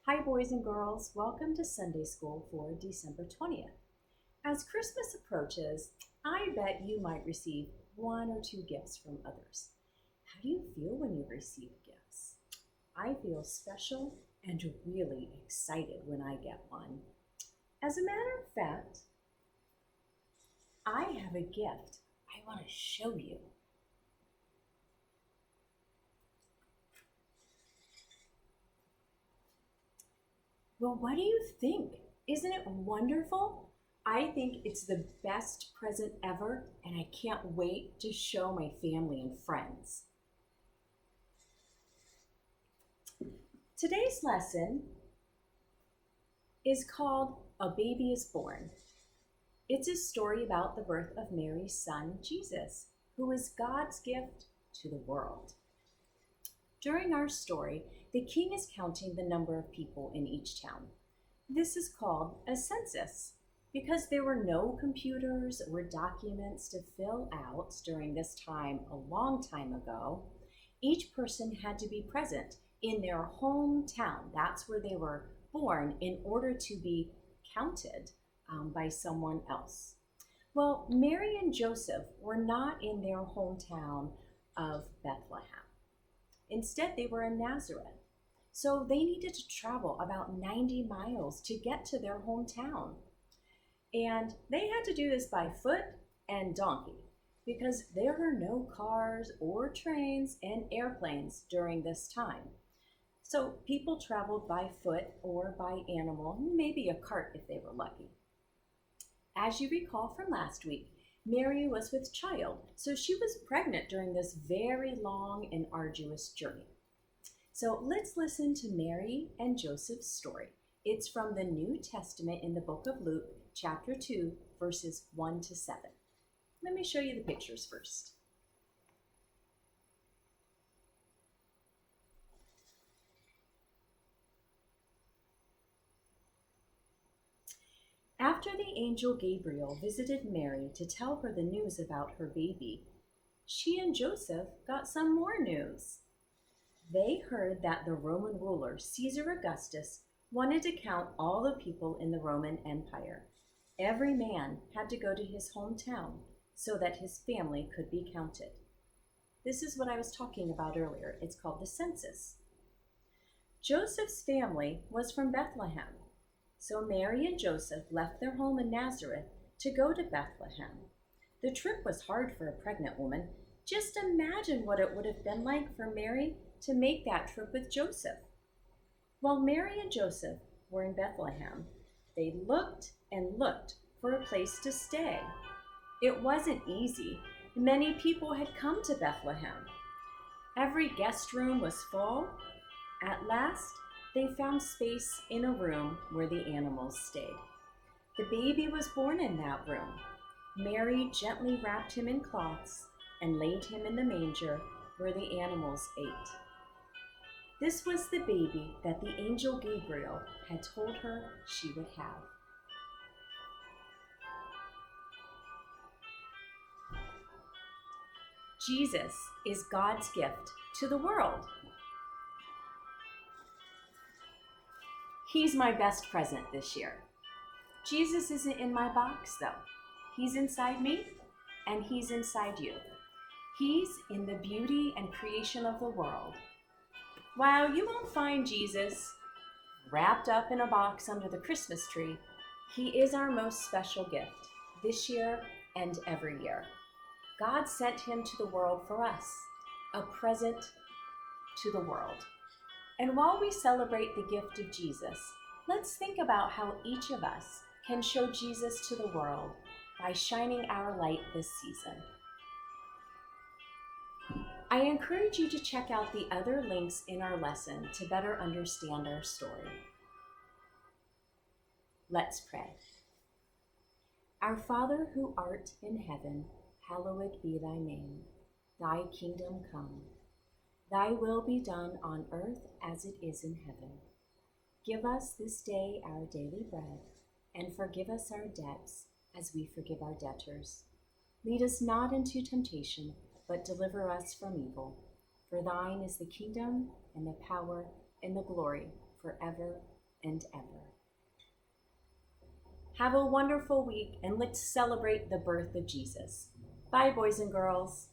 Hi, boys and girls. Welcome to Sunday School for December 20th. As Christmas approaches, I bet you might receive one or two gifts from others. How do you feel when you receive gifts? I feel special and really excited when I get one. As a matter of fact, I have a gift I want to show you. Well, what do you think? Isn't it wonderful? I think it's the best present ever, and I can't wait to show my family and friends. Today's lesson is called A Baby is Born. It's a story about the birth of Mary's son, Jesus, who is God's gift to the world. During our story, the king is counting the number of people in each town. This is called a census because there were no computers or documents to fill out during this time a long time ago. Each person had to be present in their hometown. That's where they were born in order to be counted by someone else. Well, Mary and Joseph were not in their hometown of Bethlehem. Instead, they were in Nazareth. So they needed to travel about 90 miles to get to their hometown. And they had to do this by foot and donkey because there were no cars or trains and airplanes during this time. So people traveled by foot or by animal, maybe a cart if they were lucky. As you recall from last week, Mary was with child, so she was pregnant during this very long and arduous journey. So let's listen to Mary and Joseph's story. It's from the New Testament in the book of Luke, chapter 2, verses 1 to 7. Let me show you the pictures first. After the angel Gabriel visited Mary to tell her the news about her baby, she and Joseph got some more news. They heard that the Roman ruler, Caesar Augustus, wanted to count all the people in the Roman Empire. Every man had to go to his hometown so that his family could be counted. This is what I was talking about earlier. It's called the census. Joseph's family was from Bethlehem. So Mary and Joseph left their home in Nazareth to go to Bethlehem. The trip was hard for a pregnant woman. Just imagine what it would have been like for Mary to make that trip with Joseph. While Mary and Joseph were in Bethlehem, they looked and looked for a place to stay. It wasn't easy. Many people had come to Bethlehem. Every guest room was full. At last, they found space in a room where the animals stayed. The baby was born in that room. Mary gently wrapped him in cloths and laid him in the manger where the animals ate. This was the baby that the angel Gabriel had told her she would have. Jesus is God's gift to the world. He's my best present this year. Jesus isn't in my box, though. He's inside me, and he's inside you. He's in the beauty and creation of the world. While you won't find Jesus wrapped up in a box under the Christmas tree, he is our most special gift this year and every year. God sent him to the world for us, a present to the world. And while we celebrate the gift of Jesus, let's think about how each of us can show Jesus to the world by shining our light this season. I encourage you to check out the other links in our lesson to better understand our story. Let's pray. Our Father who art in heaven, hallowed be thy name. Thy kingdom come. Thy will be done on earth as it is in heaven. Give us this day our daily bread, and forgive us our debts as we forgive our debtors. Lead us not into temptation, but deliver us from evil. For thine is the kingdom, and the power, and the glory, forever and ever. Have a wonderful week, and let's celebrate the birth of Jesus. Bye, boys and girls.